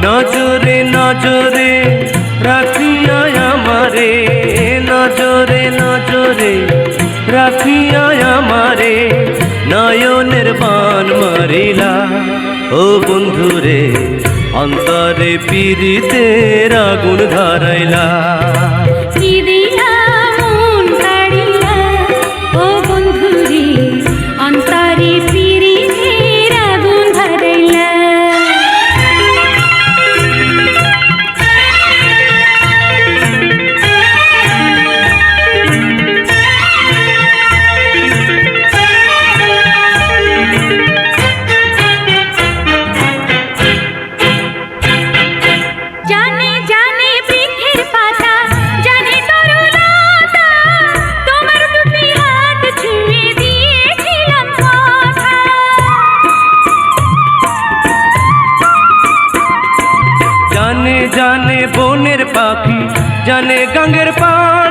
নজরে নজরে রাখিয়া আমারে, নজরে নজরে রাখিয়া আমারে নয়নের বান মারিলা। ও বন্ধুরে অন্তরে পীড়িতের আগুন ধরাইলা। জানে বনের পাখি, জানে গাঙ্গের পানি,